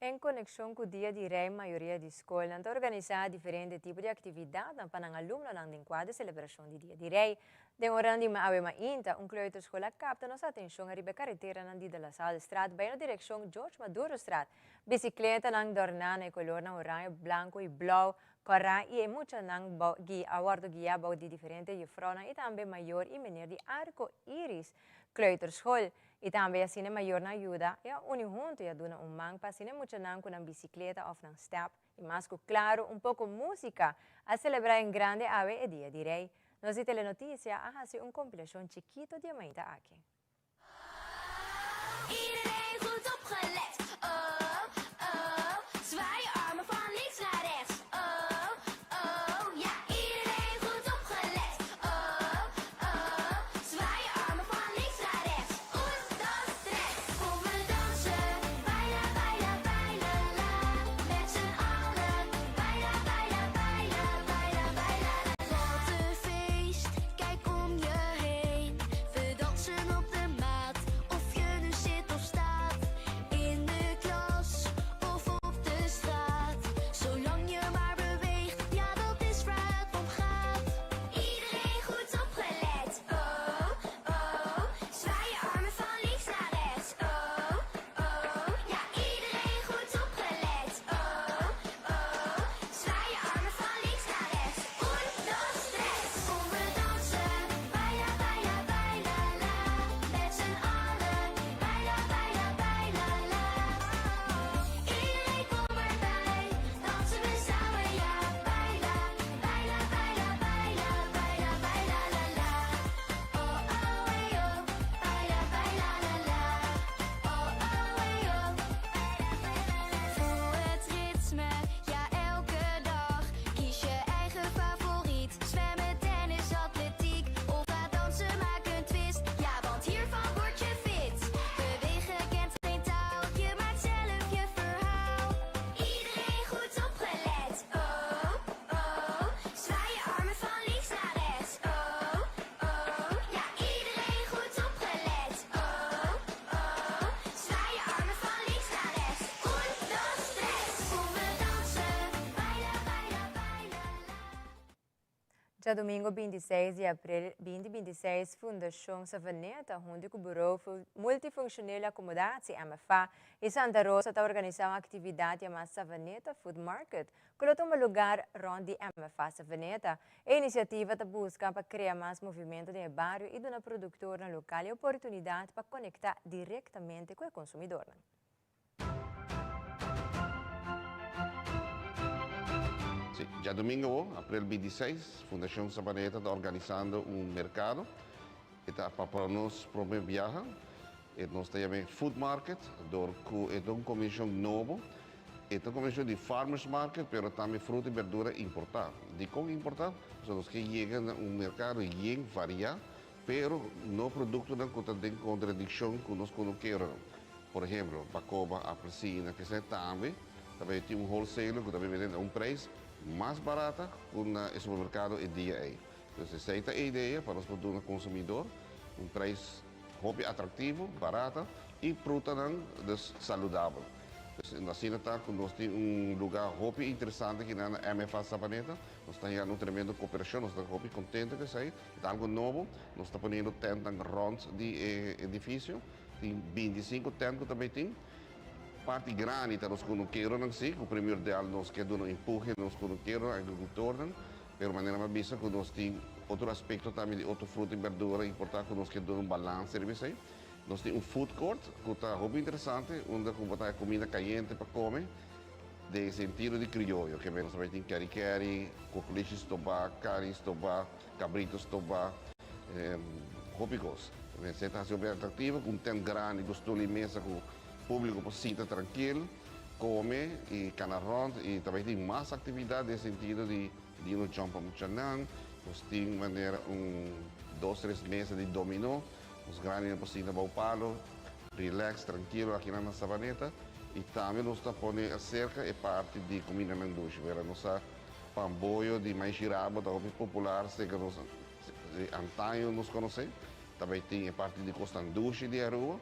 Em conexão com o Dia de Rei, a maioria de escolas está organizando diferentes tipos de atividades para os alunos na quadra de celebração do Dia de Rei. De orando de Awe Inta, clube escola capta nossa atenção a riba carretera na Dida La Salle Strat, bem na direção George Maduro Strat. Bicicleta nang dornana e color na orange, branco e blau, corra e muita nang awardo guia de diferentes e frona e também maior e menor de arco-íris. Kleuterschool e também assim maior na ajuda e uni junto e dona mang para assim muita nang com bicicleta ou na step e mais claro pouco música a celebrar em grande Awe e Dia de Rei. Nos telenotícia hace compilação chiquito de amanhã aqui. Iedereen goed opgelet. Oh, oh. Zwaai je armen van links naar rechts. Oh, oh. Ja, iedereen goed opgelet. Oh, oh. Zwaai je armen van links naar rechts. Un, dos, tres. Kom we dansen. Baila, baila, baila, la. Met z'n allen. Baila, baila, baila, baila, baila, la. Wat een feest. Kijk om je heen. We dansen op de maat. Of je nu zit of staat. In de klas of op de straat. Zolang je maar beweegt, ja dat is waar het om gaat. Iedereen goed opgelet. Oh, oh. Zwaai je armen van links naar rechts. Oh, oh. Ja, iedereen goed opgelet. Oh, oh. Zwaai je armen van links naar rechts. Un, dos, tres. Kom we dansen. Baila, baila, baila, la. Met z'n allen. Baila, baila, baila, la. Iedereen kom erbij. Dansen we samen, ja. Baila, baila, baila, baila, baila, baila, la, la. Oh, oh, hey, oh. Baila, baila, la, la. Oh, oh, hey, oh. Voel het ritme, ja elke dag. Kies je eigen favoriet. Zwemmen, tennis, atletiek. Of ga dansen, maak een twist. Ja, want hiervan word je fit. Bewegen kent geen taal. Je maakt zelf je verhaal. Iedereen goed opgelet. Oh, oh. Zwaai je armen van links naar rechts. Oh, oh. Ja, iedereen goed opgelet. Oh, oh. Zwaai je armen van links naar rechts. Un, dos, tres. Kom we dansen. Baila, baila, baila. Já domingo 26 de abril 2026, Fundação Savaneta, junto com o Bureau Multifuncional de Acomodatie MFA e Santa Rosa, está organizando uma atividade chamada Savaneta Food Market, que é um lugar onde MFA Savaneta. A iniciativa está buscando para criar mais movimento no bairro e dar produtora local e oportunidade para conectar diretamente com o consumidor. Sì, già domingo, abril 26, Fundação Savaneta está organizando mercado e está para nós próprio viaje. E nós temos food market, é comissão novo, é uma comissão de farmers market, mas também fruta e verdura importada. De como importar? Nós que chegam a mercado e variar, mas no produto não tem contradição que nós queremos. Por exemplo, bacoba, apelsina, que também tem wholesale que também vende preço mais barata que no supermercado e dia aí. Então, essa é a ideia para os produtos consumidor, preço atrativo, barata e fruta saudável. Então, assim está que nós temos lugar interessante aqui na MFA Savaneta. Nós estamos em tremenda cooperação, nós estamos contentes que isso é algo novo. Nós estamos fazendo tendas rondas de edifício, tem 25 tendas que também tem. Parte grande que nós queremos, o primeiro ideal nós queremos empurrar, nós queremos agricultor, mas de maneira mais vista que nós temos outro aspecto também de outro fruta e verdura importante que nós queremos balanço serviço. Nós temos food court que está muito interessante, onde tem comida caliente para comer, de sentido de criollo, que nós também temos cari-cari, coqueliches tobá, caris tobá, cabritos tobá, hobby-gosto. Essa é bem atrativa, com um tempo grande, gostoso imenso, com público para sentar tranquilo, comer e canarrão e também tem mais atividade nesse sentido de ir no jump a Muchanang, Nós temos maneira 2, 3 meses de dominó, nós ganhamos por cima do palo, relax, tranquilo aqui na Savaneta. E também nós estamos pondo a cerca e parte de comida na ducha. Nós pamboio de mais giraba, da hobby popular, sei que nós antaño nos conhecemos. Também tem a parte de costanduche de Aruba,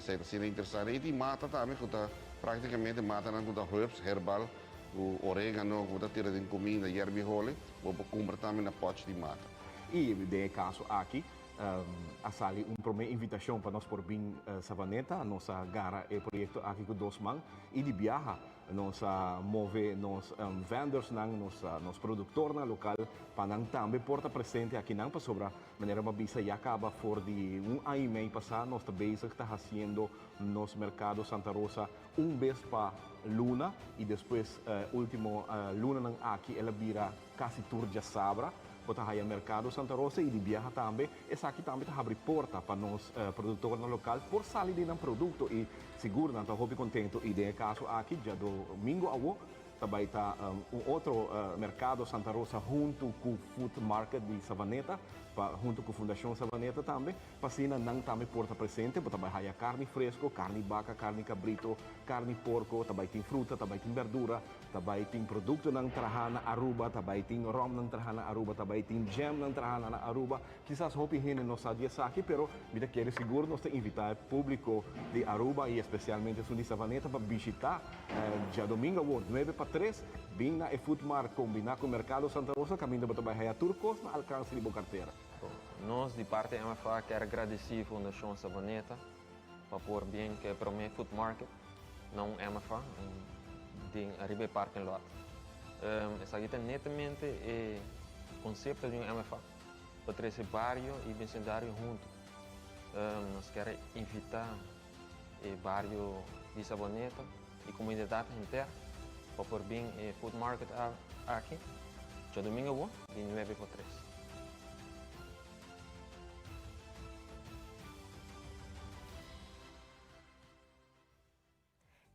se é interessante. E mata também, que praticamente mata com herbs, herbal, o orégano, que tira de comida, yerbihole, ou compra também na pote de mata. E, de caso aqui, a sali uma invitação para nós por bem Savaneta, nossa gara é projeto aqui com 2 mãos e de viaja, nós move nos vendors nos produtor na local para também porta presente aqui não para sobra maneira mabisa já acaba for de ano e meio passado nós também está fazendo nos mercado Santa Rosa vez para luna e depois último luna aqui ela vira quase tour de sabra. Bota aí mercado Santa Rosa e de viaja também. Essa aqui também está abrindo porta para nós produtores no local por sair de um produto e seguro não está muito contente e de caso aqui já domingo a também está outro mercado Santa Rosa junto com o Food Market de Savaneta, junto com a Fundação Savaneta também, para assim não também porta presente, também há carne fresco, carne vaca, carne cabrito, carne porco, também tem fruta, também tem verdura, também tem produto ng trahana Aruba, também tem rum ng trahana Aruba, também tem jam ng trahana na Aruba. Quizás hopi hine não sabia aqui, pero vida quer seguro nós invitar o público de Aruba e especialmente o de Savaneta para visitar já domingo 9 para 3, bem na Food Market combinar com o mercado Santa Rosa, caminho para trabalhar a turcos na alcance de boa carteira. Nós, de parte da MFA, quero agradecer a Fundação Savaneta para pôr bem que para mim Food Market, não MFA, de arriba parking lot. Essa aqui netamente é o conceito de um MFA, para trazer bairro e vecindário junto. Nós queremos invitar o bairro de Savaneta e a comunidade inteira para pôr bem o Food Market aqui, já domingo, de 9 para 3.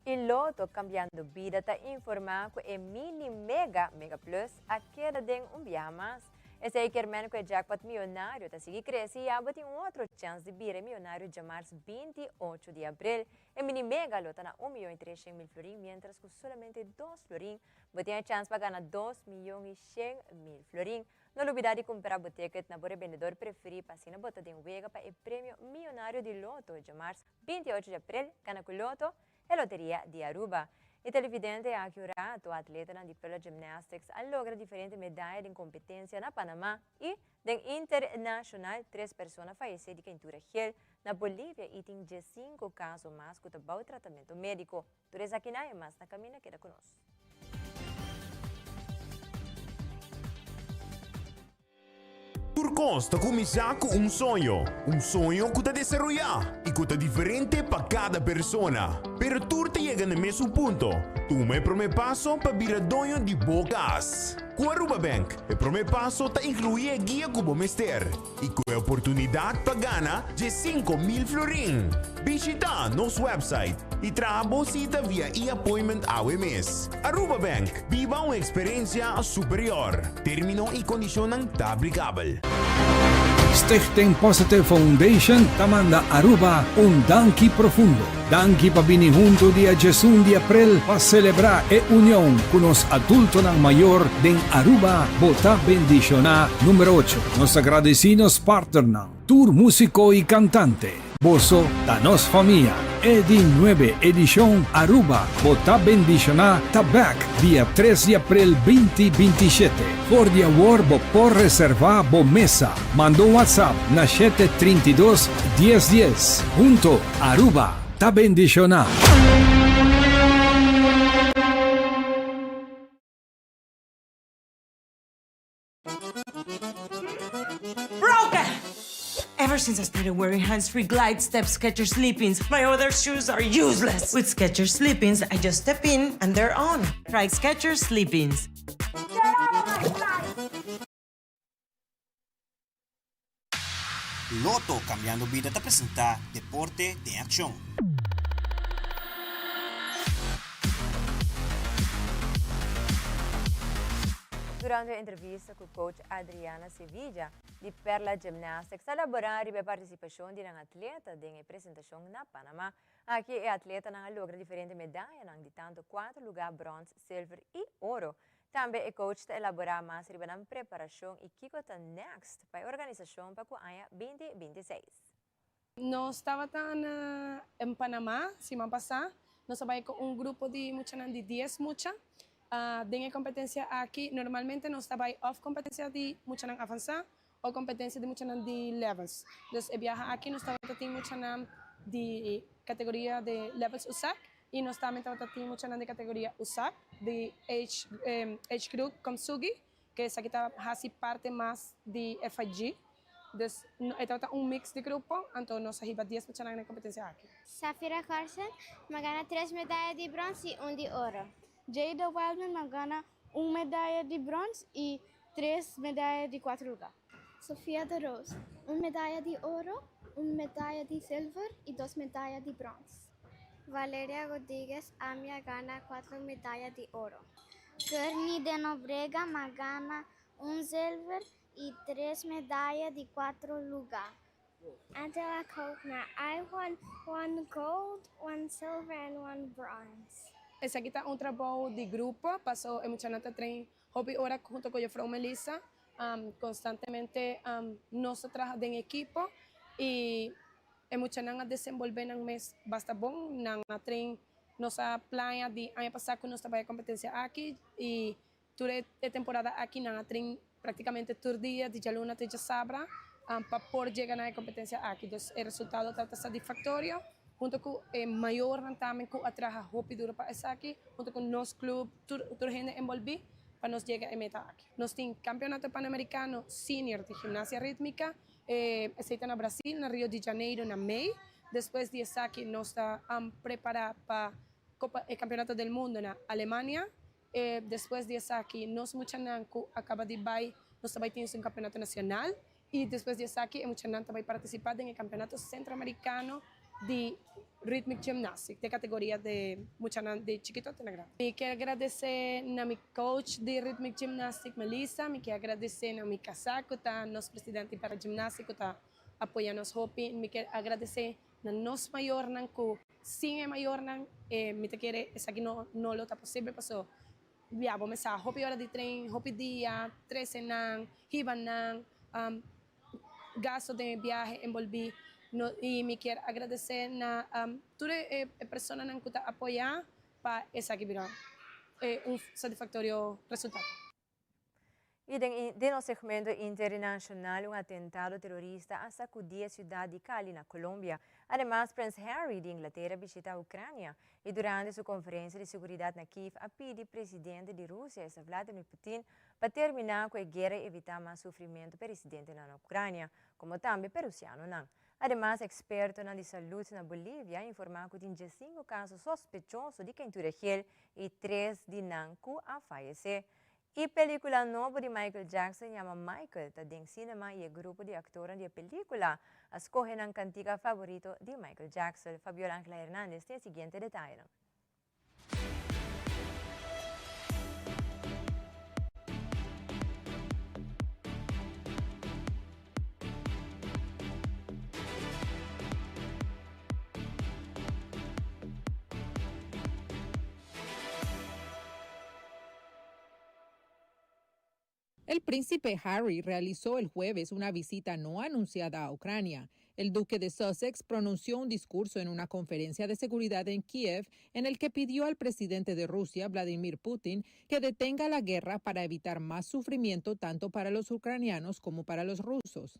E Loto Cambiando Vida está informando que é mini mega plus a queda de viaje mais. Esse aí que o jackpot milionário está seguindo crescer e agora tem outra chance de vir milionário de março 28 de abril. E mini mega Loto na 1.300.000 florins, mientras que solamente 2 florins tem a chance para ganhar 2.100.000 florins. Não olvide de comprar o ticket na bora vendedor preferido para assim botar de vega para o prêmio milionário de Loto de março 28 de abril, gana com Loto. E Loteria de Aruba. E televidente accurato atleta na Diploma Gymnastics logra diferentes medalhas em competência na Panamá e em internacional 3 pessoas faleceram de quentura gel na Bolívia e tem 5 casos mais que o tratamento médico. Tudo isso aqui não mais na caminha queda conosco. Turcos está começando com sonho que está desarrollar y que está diferente para cada persona. Pero tú te llega no mesmo ponto. Toma el primer paso para virar dueño de Bocas. Com Aruba Bank, o primeiro passo está incluir a guia como mester e com a oportunidade para ganhar de 5.000 florins. Visita nosso website e traga a bolsita via e-appointment AWMS. Aruba Bank, viva uma experiência superior. Termino e condição está aplicável. Stichting Positive Foundation tamanda Aruba un danki profundo. Danki pabini junto dia 1 de April para celebrar e união com os adultos ng mayor den Aruba Bota Bendicioná número 8. Nos agradecemos partner ng tour músico y cantante Boso Danos Familia Edi 9 edición Aruba Bota Bendicioná Tabak dia 3 de April 2027. Por the award bo por reservar bo mesa. Mando WhatsApp na 732 1010. Junto Aruba Ta Bendicioná. Ever since I started wearing hands-free Glide Step Skechers Sleep-ins, my other shoes are useless. With Skechers Sleep-ins, I just step in and they're on. Try Skechers Sleep-ins. Loto Cambiando Vida te presenta Deporte de Acción. durante a entrevista com o coach Adriana Sevilla, de Perla Gymnastics, elaborar a participação de um atleta em apresentação na Panamá. Aqui é atleta que logra diferentes medalhas, de tanto 4 lugares bronze, silver e ouro. Também é coach para elaborar mais sobre a preparação e que está next para a organização para o ano 2026. Nós estávamos em Panamá, semana passada. Nós trabalhamos com um grupo de muchachos de 10 muchachos. Tem competência aqui, normalmente nós trabalhamos off competência de muchachos avançados ou competência de muchachos de levels. Então, viajar aqui, nós trabalhamos muchachos de categoria de levels USAC e nós também trabalhamos muchachos de categoria USAC, de age group como Sugi, que essa aqui faz parte mais de FIG. Então, mix de grupo, então nós temos 10 muchachos na competência aqui. Safira Carson ganha 3 medalhas de bronze e 1 de ouro. Jada Wildman ganha 1 medalha de bronze e 3 medalhas de 4 lugares. Sofia de Rose, 1 medalha de ouro, 1 medalha de silver e 2 medalhas de bronze. Valeria Rodrigues, Amia gana 4 medalhas de ouro. Kearney de Nobrega gana 1 silver e 3 medalhas de 4 lugares. Angela Kokna, I won 1 gold, 1 silver and 1 bronze. Esse aqui está trabalho de grupo, passou em muita treino, hobby hora junto com a Frau Melissa, constantemente nós trabalhamos em equipo e é muito a desenvolver no mês basta bom, na treino nossa playa de ano passado nós trabalhamos competência aqui e toda a temporada aqui na treino praticamente todo dia, de luna até sábado, para poder chegar na competência aqui. Então, o resultado está satisfatório, junto com o maior também que atraja hobby duro para essa aqui, junto com o nosso clube, toda gente envolvida, para nós chegar a meta aqui. Nós temos campeonato pan-americano senior de gimnasia rítmica, aceita na Brasil, na Rio de Janeiro, na May. Depois disso aqui, nós estamos preparados para o campeonato do mundo na Alemanha. Depois disso aqui, nós acaba de vai, nós também temos um campeonato nacional e depois disso aqui, nós também participar no campeonato centro-americano de rhythmic gymnastics, de categoria de de chiquito até grande. Eu quero agradecer a minha coach de rhythmic gymnastics, Melissa, eu quero agradecer a minha casaco, tá nosso presidente para gimnástico, tá apoiando os hobby, eu quero agradecer a nosso maior que sim é maior me te quero, essa aqui não lo está possível, passou. Vamos a hopi hora de treino, hopi dia, 13 nang, hiban nang, gasto de viaje envolvi e me quero agradecer na toda a pessoa que está apoiando para essa aqui virar satisfatório resultado. E no segmento internacional, atentado terrorista ha sacudido a cidade de Cali, na Colômbia. Además, Prince Harry de Inglaterra visita a Ucrânia e durante sua conferência de segurança na Kiev, pediu ao presidente de Rússia, Vladimir Putin, para terminar com a guerra e evitar mais sofrimento para o presidente na Ucrânia, como também para o russiano. Además, experto na saúde na Bolívia informaram que tem 5 casos sospechosos de quentura gel e 3 de nanco a falecer. E película nova de Michael Jackson chama Michael, está em cinema e o grupo de atores da película escolhe a cantiga favorito de Michael Jackson. Fabiola Ángela Hernández tem o seguinte detalhe. El príncipe Harry realizó el jueves una visita no anunciada a Ucrania. El duque de Sussex pronunció un discurso en una conferencia de seguridad en Kiev en el que pidió al presidente de Rusia, Vladimir Putin, que detenga la guerra para evitar más sufrimiento tanto para los ucranianos como para los rusos.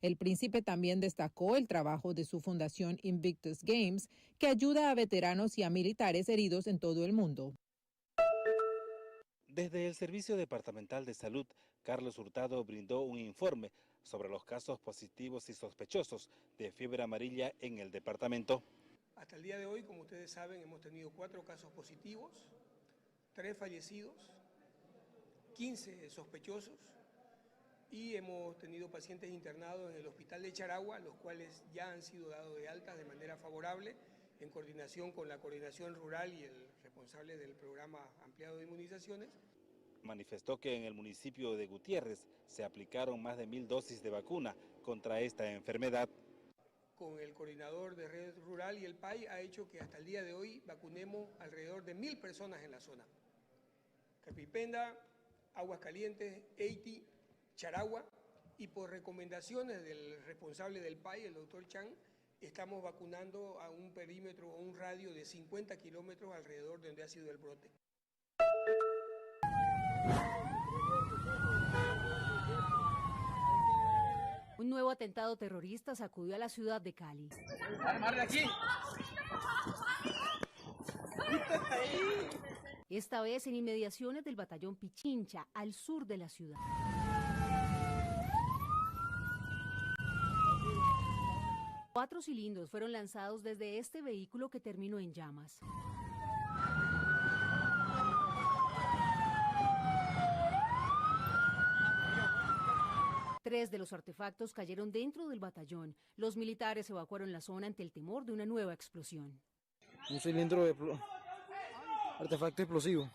El príncipe también destacó el trabajo de su fundación Invictus Games, que ayuda a veteranos y a militares heridos en todo el mundo. Desde el Servicio Departamental de Salud, Carlos Hurtado brindó un informe sobre los casos positivos y sospechosos de fiebre amarilla en el departamento. Hasta el día de hoy, como ustedes saben, hemos tenido 4 casos positivos, 3 fallecidos, 15 sospechosos y hemos tenido pacientes internados en el hospital de Charagua, los cuales ya han sido dados de alta de manera favorable en coordinación con la Coordinación Rural y el responsable del programa ampliado de inmunizaciones. manifestó que en el municipio de Gutiérrez se aplicaron más de 1.000 dosis de vacuna contra esta enfermedad. Con el coordinador de Red Rural y el PAI ha hecho que hasta el día de hoy vacunemos alrededor de 1.000 personas en la zona. Capipenda, Aguascalientes, Eiti, Charagua, y por recomendaciones del responsable del PAI, el doctor Chan, estamos vacunando a un perímetro o un radio de 50 kilómetros alrededor de donde ha sido el brote. Un nuevo atentado terrorista sacudió a la ciudad de Cali. Esta vez en inmediaciones del batallón Pichincha, al sur de la ciudad. Cuatro cilindros fueron lanzados desde este vehículo que terminó en llamas. Tres de los artefactos cayeron dentro del batallón. Los militares evacuaron la zona ante el temor de una nueva explosión. Un cilindro de artefacto explosivo.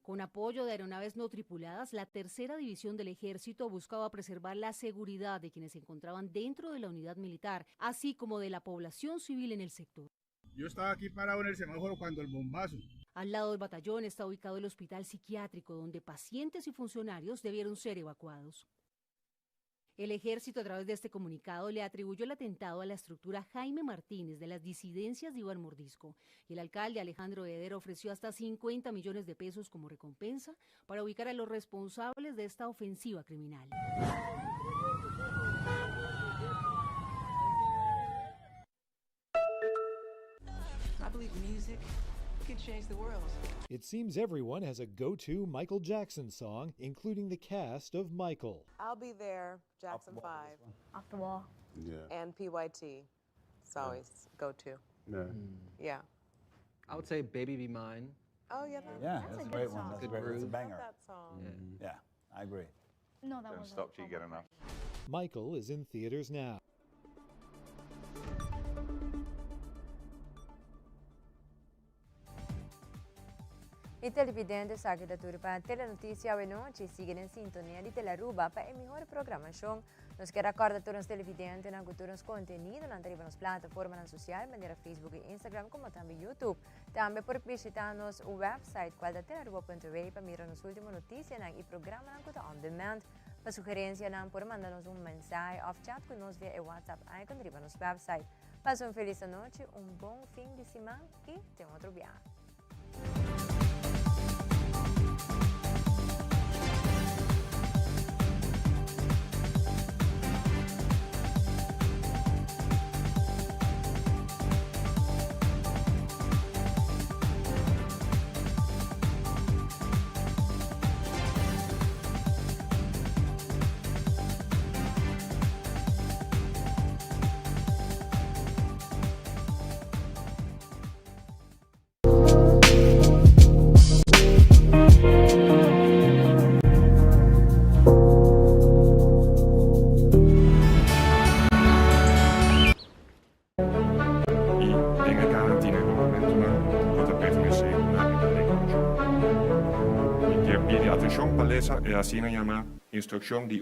Con apoyo de aeronaves no tripuladas, la tercera división del ejército buscaba preservar la seguridad de quienes se encontraban dentro de la unidad militar, así como de la población civil en el sector. Yo estaba aquí parado en el semáforo cuando el bombazo. Al lado del batallón está ubicado el hospital psiquiátrico, donde pacientes y funcionarios debieron ser evacuados. El ejército, a través de este comunicado, le atribuyó el atentado a la estructura Jaime Martínez de las disidencias de Iván Mordisco. Y el alcalde Alejandro Eder ofreció hasta 50 millones de pesos como recompensa para ubicar a los responsables de esta ofensiva criminal. I believe music can change the world. It seems everyone has a go-to Michael Jackson song, including the cast of Michael. I'll Be There, Jackson 5. Off the Wall. Yeah. And PYT. It's always go-to. Yeah. Yeah. I would say Baby Be Mine. Oh, yeah. That's a great one. That's Good a great one. It's a groove. banger. That song. Yeah, I agree. No, that Don't wasn't. stop till you get enough. Michael is in theaters now. Y televidentes aquí de Turpa Telenoticia hoy noche siguen en sintonía de Telaruba para la mejor programación. Nos queda recordar a los televidentes en culturas contenido en las plataformas sociales, manera Facebook e Instagram, como también YouTube. También por visitarnos el website cual de telaruba.tv para mirar las últimas noticias y programas on demand. Para sugerencias por mandarnos un mensaje o chat con nosotros vía WhatsApp icon de nuestro website. Pasa una feliz noche, un buen fin de semana y tengo otro viaje. Pide atención palesa e así llama instrucción de